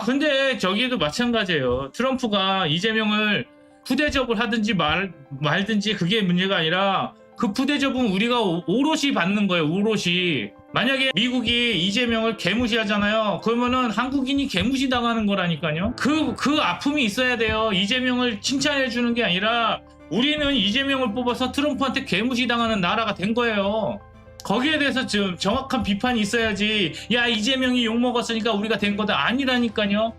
근데 저기도 마찬가지예요. 트럼프가 이재명을 푸대접을 하든지 말든지 그게 문제가 아니라 그 푸대접은 우리가 오롯이 받는 거예요. 오롯이. 만약에 미국이 이재명을 개무시하잖아요. 그러면은 한국인이 개무시 당하는 거라니까요. 그 아픔이 있어야 돼요. 이재명을 칭찬해 주는 게 아니라 우리는 이재명을 뽑아서 트럼프한테 개무시 당하는 나라가 된 거예요. 거기에 대해서 좀 정확한 비판이 있어야지. 야, 이재명이 욕먹었으니까 우리가 된 거다. 아니라니까요.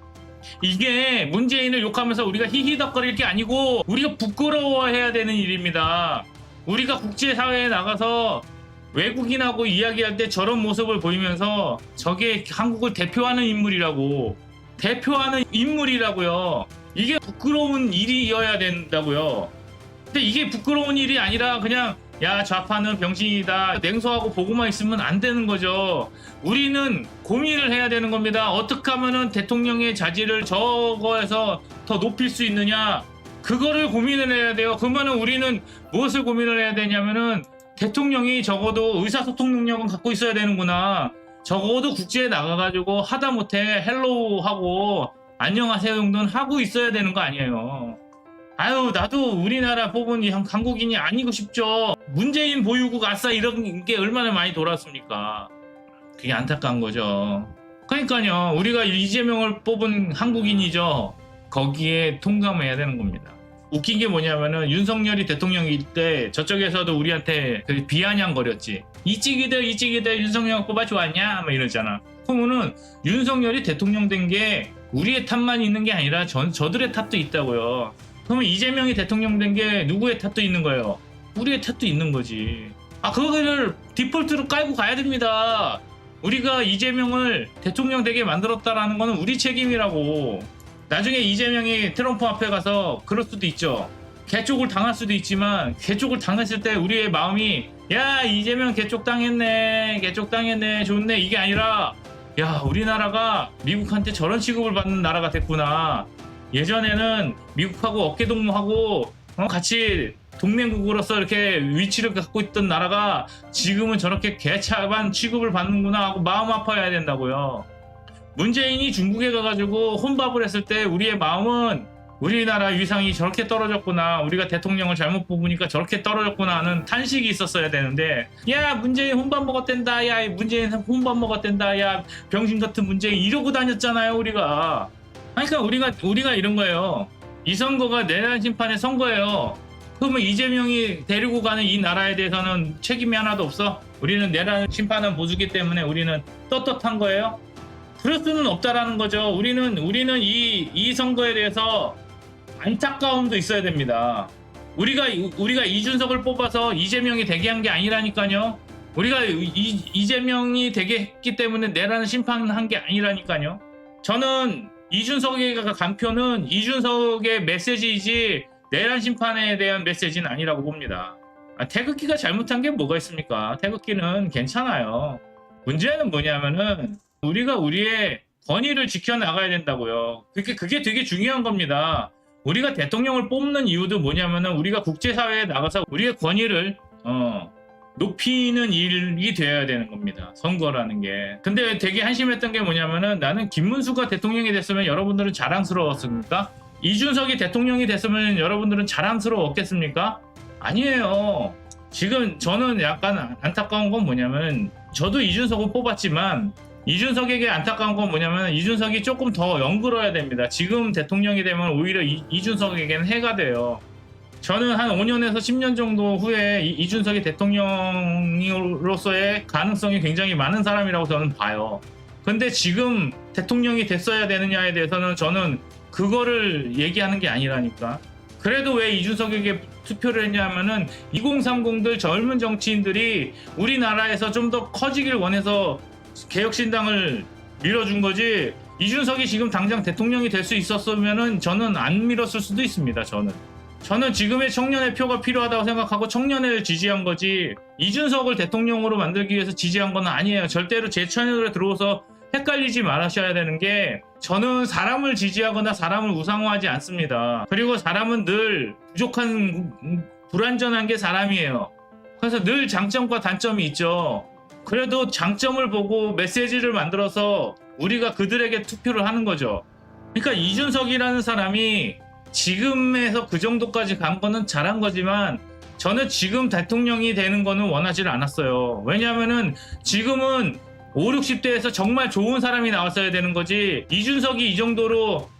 이게 문재인을 욕하면서 우리가 히히덕거릴 게 아니고 우리가 부끄러워해야 되는 일입니다. 우리가 국제사회에 나가서 외국인하고 이야기할 때 저런 모습을 보이면서 저게 한국을 대표하는 인물이라고요. 이게 부끄러운 일이어야 된다고요. 근데 이게 부끄러운 일이 아니라 그냥 야, 좌파는 병신이다 냉소하고 보고만 있으면 안 되는 거죠. 우리는 고민을 해야 되는 겁니다. 어떻게 하면은 대통령의 자질을 저거에서 더 높일 수 있느냐, 그거를 고민을 해야 돼요. 그러면은 우리는 무엇을 고민을 해야 되냐면은 대통령이 적어도 의사소통 능력은 갖고 있어야 되는구나. 적어도 국제에 나가가지고 하다못해 헬로우 하고 안녕하세요 정도는 하고 있어야 되는 거 아니에요. 아유, 나도 우리나라 뽑은 한국인이 아니고 싶죠. 문재인 보유국 아싸 이런 게 얼마나 많이 돌았습니까? 그게 안타까운 거죠. 그러니까요, 우리가 이재명을 뽑은 한국인이죠. 거기에 통감해야 되는 겁니다. 웃긴 게 뭐냐면은 윤석열이 대통령일 때 저쪽에서도 우리한테 비아냥거렸지. 이찌기들 윤석열 뽑아 좋았냐? 막 이러잖아. 그러면은 윤석열이 대통령 된 게 우리의 탓만 있는 게 아니라 저들의 탓도 있다고요. 그러면 이재명이 대통령 된 게 누구의 탓도 있는 거예요? 우리의 탓도 있는 거지. 그거를 디폴트로 깔고 가야 됩니다. 우리가 이재명을 대통령 되게 만들었다라는 거는 우리 책임이라고. 나중에 이재명이 트럼프 앞에 가서 그럴 수도 있죠. 개쪽을 당할 수도 있지만 개쪽을 당했을 때 우리의 마음이 야, 이재명 개쪽 당했네 좋네, 이게 아니라 야, 우리나라가 미국한테 저런 취급을 받는 나라가 됐구나. 예전에는 미국하고 어깨동무하고 같이 동맹국으로서 이렇게 위치를 갖고 있던 나라가 지금은 저렇게 개차반 취급을 받는구나 하고 마음 아파야 된다고요. 문재인이 중국에 가가지고 혼밥을 했을 때 우리의 마음은 우리나라 위상이 저렇게 떨어졌구나, 우리가 대통령을 잘못 뽑으니까 저렇게 떨어졌구나 하는 탄식이 있었어야 되는데, 야, 문재인 혼밥 먹었댄다, 야, 문재인 혼밥 먹었댄다, 야, 병신 같은 문재인 이러고 다녔잖아요, 우리가. 그러니까 우리가 이런 거예요. 이 선거가 내란 심판의 선거예요. 그러면 이재명이 데리고 가는 이 나라에 대해서는 책임이 하나도 없어? 우리는 내란 심판은 보수기 때문에 우리는 떳떳한 거예요? 그럴 수는 없다라는 거죠. 우리는 이 선거에 대해서 안타까움도 있어야 됩니다. 우리가 이준석을 뽑아서 이재명이 되게 한 게 아니라니까요. 우리가 이재명이 되게 했기 때문에 내란 심판을 한 게 아니라니까요. 저는 이준석의 간표는 이준석의 메시지이지 내란 심판에 대한 메시지는 아니라고 봅니다. 태극기가 잘못한 게 뭐가 있습니까? 태극기는 괜찮아요. 문제는 뭐냐면은 우리가 우리의 권위를 지켜나가야 된다고요. 그게 되게 중요한 겁니다. 우리가 대통령을 뽑는 이유도 뭐냐면은 우리가 국제사회에 나가서 우리의 권위를 높이는 일이 되어야 되는 겁니다. 선거라는 게. 근데 되게 한심했던 게 뭐냐면은 나는 김문수가 대통령이 됐으면 여러분들은 자랑스러웠습니까? 이준석이 대통령이 됐으면 여러분들은 자랑스러웠겠습니까? 아니에요. 지금 저는 약간 안타까운 건 뭐냐면 저도 이준석을 뽑았지만 이준석에게 안타까운 건 뭐냐면 이준석이 조금 더 연글어야 됩니다. 지금 대통령이 되면 오히려 이준석에게는 해가 돼요. 저는 한 5년에서 10년 정도 후에 이준석이 대통령으로서의 가능성이 굉장히 많은 사람이라고 저는 봐요. 근데 지금 대통령이 됐어야 되느냐에 대해서는 저는 그거를 얘기하는 게 아니라니까. 그래도 왜 이준석에게 투표를 했냐면은 2030들 젊은 정치인들이 우리나라에서 좀 더 커지길 원해서 개혁신당을 밀어준 거지, 이준석이 지금 당장 대통령이 될 수 있었으면은 저는 안 밀었을 수도 있습니다. 저는 지금의 청년의 표가 필요하다고 생각하고 청년을 지지한 거지 이준석을 대통령으로 만들기 위해서 지지한 건 아니에요. 절대로 제 채널에 들어오서 헷갈리지 말으셔야 되는 게, 저는 사람을 지지하거나 사람을 우상화하지 않습니다. 그리고 사람은 늘 부족한, 불완전한 게 사람이에요. 그래서 늘 장점과 단점이 있죠. 그래도 장점을 보고 메시지를 만들어서 우리가 그들에게 투표를 하는 거죠. 그러니까 이준석이라는 사람이 지금에서 그 정도까지 간 거는 잘한 거지만 저는 지금 대통령이 되는 거는 원하지 않았어요. 왜냐하면은 지금은 5, 60대에서 정말 좋은 사람이 나왔어야 되는 거지. 이준석이 이 정도로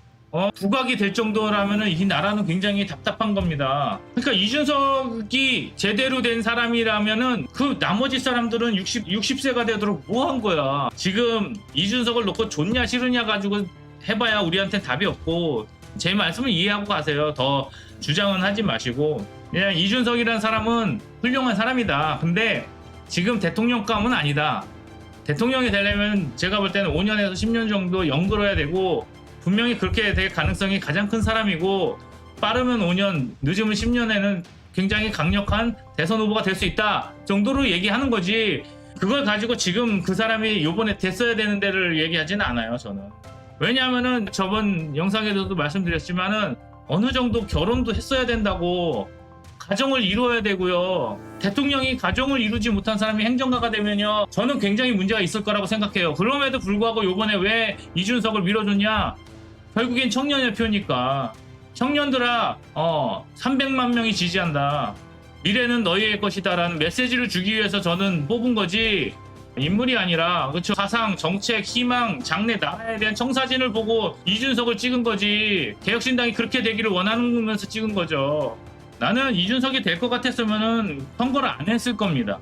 부각이 될 정도라면은 이 나라는 굉장히 답답한 겁니다. 그러니까 이준석이 제대로 된 사람이라면은 그 나머지 사람들은 60세가 되도록 뭐 한 거야. 지금 이준석을 놓고 좋냐 싫으냐 가지고 해봐야 우리한테 답이 없고, 제 말씀을 이해하고 가세요. 더 주장은 하지 마시고. 그냥 이준석이라는 사람은 훌륭한 사람이다. 근데 지금 대통령감은 아니다. 대통령이 되려면 제가 볼 때는 5년에서 10년 정도 연글어야 되고, 분명히 그렇게 될 가능성이 가장 큰 사람이고, 빠르면 5년, 늦으면 10년에는 굉장히 강력한 대선 후보가 될 수 있다 정도로 얘기하는 거지, 그걸 가지고 지금 그 사람이 요번에 됐어야 되는 데를 얘기하지는 않아요, 저는. 왜냐하면은 저번 영상에서도 말씀드렸지만은 어느 정도 결혼도 했어야 된다고, 가정을 이루어야 되고요. 대통령이 가정을 이루지 못한 사람이 행정가가 되면요, 저는 굉장히 문제가 있을 거라고 생각해요. 그럼에도 불구하고 요번에 왜 이준석을 밀어줬냐? 결국엔 청년협표니까. 청년들아, 300만 명이 지지한다. 미래는 너희의 것이다 라는 메시지를 주기 위해서 저는 뽑은 거지, 인물이 아니라, 그렇죠, 사상, 정책, 희망, 장래, 나라에 대한 청사진을 보고 이준석을 찍은 거지, 개혁신당이 그렇게 되기를 원하면서 찍은 거죠. 나는 이준석이 될 것 같았으면은 선거를 안 했을 겁니다.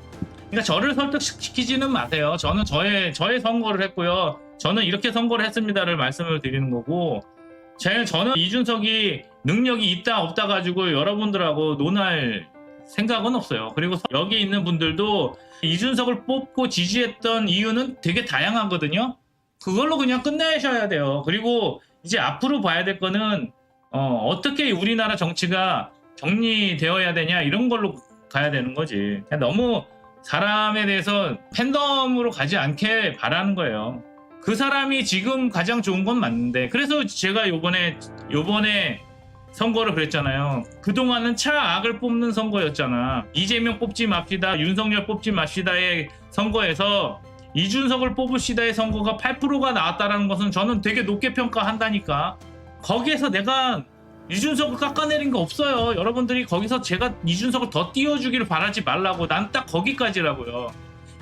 그러니까 저를 설득시키지는 마세요. 저는 저의 선거를 했고요. 저는 이렇게 선거를 했습니다를 말씀을 드리는 거고, 저는 이준석이 능력이 있다 없다 가지고 여러분들하고 논할 생각은 없어요. 그리고 여기 있는 분들도 이준석을 뽑고 지지했던 이유는 되게 다양하거든요. 그걸로 그냥 끝내셔야 돼요. 그리고 이제 앞으로 봐야 될 거는 어떻게 우리나라 정치가 정리되어야 되냐, 이런 걸로 가야 되는 거지. 너무 사람에 대해서 팬덤으로 가지 않게 바라는 거예요. 그 사람이 지금 가장 좋은 건 맞는데, 그래서 제가 요번에 선거를 그랬잖아요. 그동안은 차악을 뽑는 선거였잖아. 이재명 뽑지 맙시다, 윤석열 뽑지 맙시다의 선거에서 이준석을 뽑읍시다의 선거가 8%가 나왔다는 것은 저는 되게 높게 평가한다니까. 거기에서 내가 이준석을 깎아내린 거 없어요. 여러분들이 거기서 제가 이준석을 더 띄워주기를 바라지 말라고. 난 딱 거기까지라고요.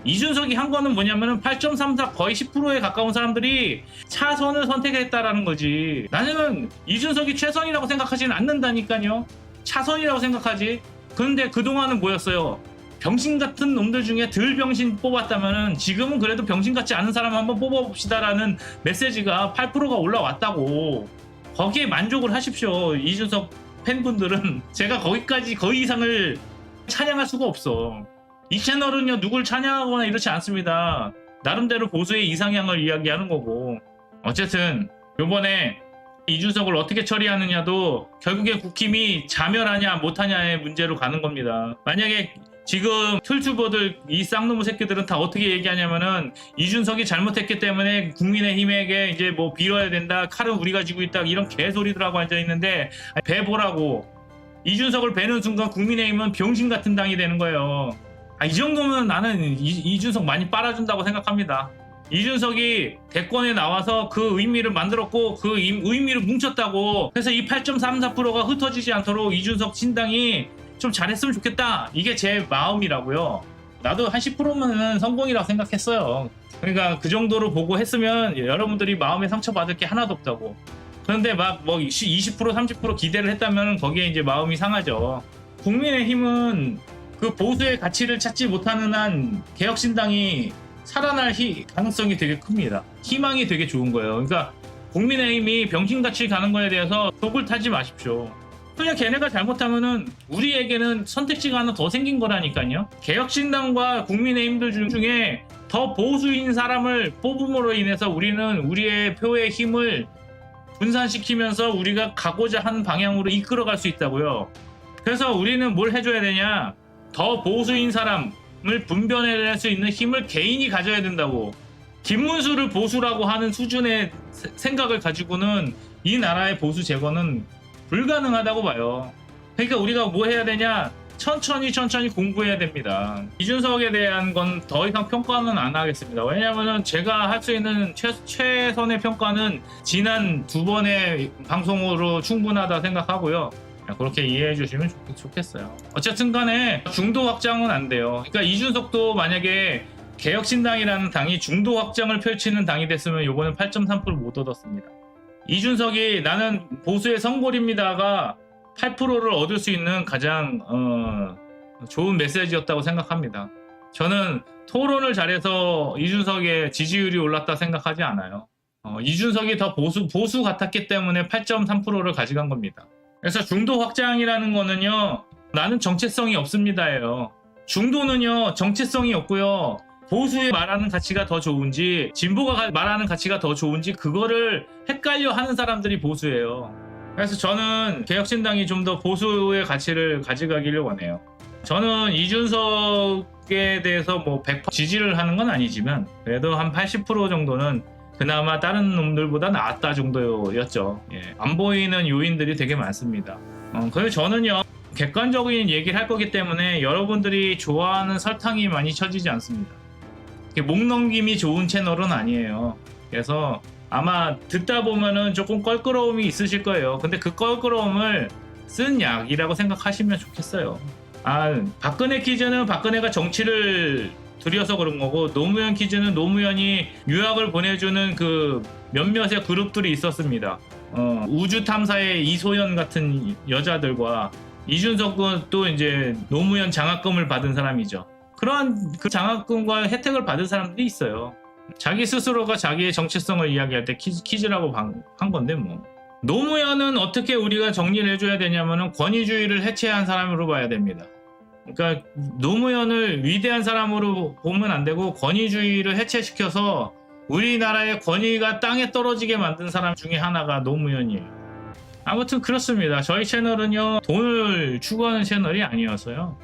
이준석이 한 거는 뭐냐면은 8.34, 거의 10%에 가까운 사람들이 차선을 선택했다라는 거지. 나는 이준석이 최선이라고 생각하지는 않는다니까요. 차선이라고 생각하지. 그런데 그동안은 뭐였어요? 병신 같은 놈들 중에 덜 병신 뽑았다면은 지금은 그래도 병신 같지 않은 사람 한번 뽑아봅시다라는 메시지가 8%가 올라왔다고. 거기에 만족을 하십시오. 이준석 팬분들은. 제가 거기까지, 거의 이상을 찬양할 수가 없어. 이 채널은요, 누굴 찬양하거나 이렇지 않습니다. 나름대로 보수의 이상향을 이야기하는 거고. 어쨌든 요번에 이준석을 어떻게 처리하느냐도 결국에 국힘이 자멸하냐 못하냐의 문제로 가는 겁니다. 만약에 지금 툴튜버들, 이 쌍놈의 새끼들은 다 어떻게 얘기하냐면은 이준석이 잘못했기 때문에 국민의힘에게 이제 뭐 빌어야 된다, 칼은 우리가 쥐고 있다, 이런 개소리들하고 앉아있는데, 배 보라고. 이준석을 베는 순간 국민의힘은 병신 같은 당이 되는 거예요. 이 정도면 나는 이준석 많이 빨아준다고 생각합니다. 이준석이 대권에 나와서 그 의미를 만들었고 그 의미를 뭉쳤다고. 그래서 이 8.34%가 흩어지지 않도록 이준석 신당이 좀 잘했으면 좋겠다, 이게 제 마음이라고요. 나도 한 10%면 성공이라고 생각했어요. 그러니까 그 정도로 보고 했으면 여러분들이 마음에 상처받을 게 하나도 없다고. 그런데 막 뭐 20%, 30% 기대를 했다면 거기에 이제 마음이 상하죠. 국민의힘은 그 보수의 가치를 찾지 못하는 한 개혁신당이 살아날 가능성이 되게 큽니다. 희망이 되게 좋은 거예요. 그러니까 국민의힘이 병신같이 가는 거에 대해서 속을 타지 마십시오. 그냥 걔네가 잘못하면은 우리에게는 선택지가 하나 더 생긴 거라니까요. 개혁신당과 국민의힘들 중에 더 보수인 사람을 뽑음으로 인해서 우리는 우리의 표의 힘을 분산시키면서 우리가 가고자 하는 방향으로 이끌어갈 수 있다고요. 그래서 우리는 뭘 해줘야 되냐? 더 보수인 사람을 분별해낼 수 있는 힘을 개인이 가져야 된다고. 김문수를 보수라고 하는 수준의 생각을 가지고는 이 나라의 보수 제거는 불가능하다고 봐요. 그러니까 우리가 뭐 해야 되냐? 천천히 공부해야 됩니다. 이준석에 대한 건 더 이상 평가는 안 하겠습니다. 왜냐하면 제가 할 수 있는 최선의 평가는 지난 2번의 방송으로 충분하다 생각하고요. 그렇게 이해해 주시면 좋겠어요. 어쨌든 간에 중도 확장은 안 돼요. 그러니까 이준석도 만약에 개혁신당이라는 당이 중도 확장을 펼치는 당이 됐으면 이번엔 8.3% 못 얻었습니다. 이준석이 나는 보수의 성골입니다가 8%를 얻을 수 있는 가장 좋은 메시지였다고 생각합니다. 저는 토론을 잘해서 이준석의 지지율이 올랐다 생각하지 않아요. 이준석이 더 보수 같았기 때문에 8.3%를 가져간 겁니다. 그래서 중도 확장이라는 거는요, 나는 정체성이 없습니다예요. 중도는요, 정체성이 없고요, 보수의 말하는 가치가 더 좋은지 진보가 말하는 가치가 더 좋은지 그거를 헷갈려 하는 사람들이 보수예요. 그래서 저는 개혁신당이 좀 더 보수의 가치를 가져가기를 원해요. 저는 이준석에 대해서 뭐 100% 지지를 하는 건 아니지만 그래도 한 80% 정도는 그나마 다른 놈들보다 낫다 정도였죠. 예. 안 보이는 요인들이 되게 많습니다. 그래서 저는요, 객관적인 얘기를 할 거기 때문에 여러분들이 좋아하는 설탕이 많이 쳐지지 않습니다. 목 넘김이 좋은 채널은 아니에요. 그래서 아마 듣다 보면은 조금 껄끄러움이 있으실 거예요. 근데 그 껄끄러움을 쓴 약이라고 생각하시면 좋겠어요. 박근혜 퀴즈는 박근혜가 정치를 들여서 그런 거고, 노무현 퀴즈는 노무현이 유학을 보내주는 그 몇몇의 그룹들이 있었습니다. 우주 탐사의 이소연 같은 여자들과, 이준석은 또 이제 노무현 장학금을 받은 사람이죠. 그런 그 장학금과 혜택을 받은 사람들이 있어요. 자기 스스로가 자기의 정체성을 이야기할 때 퀴즈라고 한 건데 뭐. 노무현은 어떻게 우리가 정리를 해줘야 되냐면은 권위주의를 해체한 사람으로 봐야 됩니다. 그러니까 노무현을 위대한 사람으로 보면 안 되고 권위주의를 해체시켜서 우리나라의 권위가 땅에 떨어지게 만든 사람 중에 하나가 노무현이에요. 아무튼 그렇습니다. 저희 채널은요, 돈을 추구하는 채널이 아니어서요,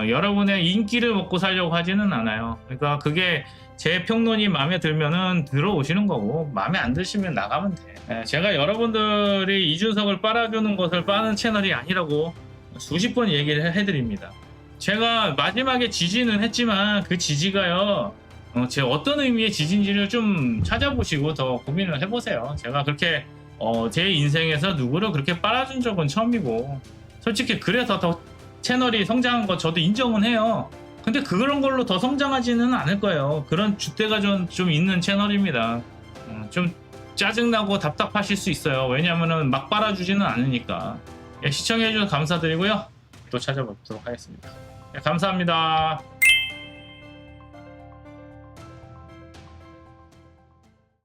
여러분의 인기를 먹고 살려고 하지는 않아요. 그러니까 그게 제 평론이 마음에 들면은 들어오시는 거고, 마음에 안 드시면 나가면 돼. 제가 여러분들이 이준석을 빨아주는 것을 빠는 채널이 아니라고 수십 번 얘기를 해드립니다. 제가 마지막에 지지는 했지만 그 지지가요, 제 어떤 의미의 지지인지를 좀 찾아보시고 더 고민을 해보세요. 제가 그렇게 제 인생에서 누구를 그렇게 빨아준 적은 처음이고, 솔직히 그래서 더 채널이 성장한 거 저도 인정은 해요. 근데 그런 걸로 더 성장하지는 않을 거예요. 그런 줏대가 좀 있는 채널입니다. 좀 짜증나고 답답하실 수 있어요. 왜냐면은 막 빨아주지는 않으니까. 예, 시청해주셔서 감사드리고요. 또 찾아뵙도록 하겠습니다. 예, 감사합니다.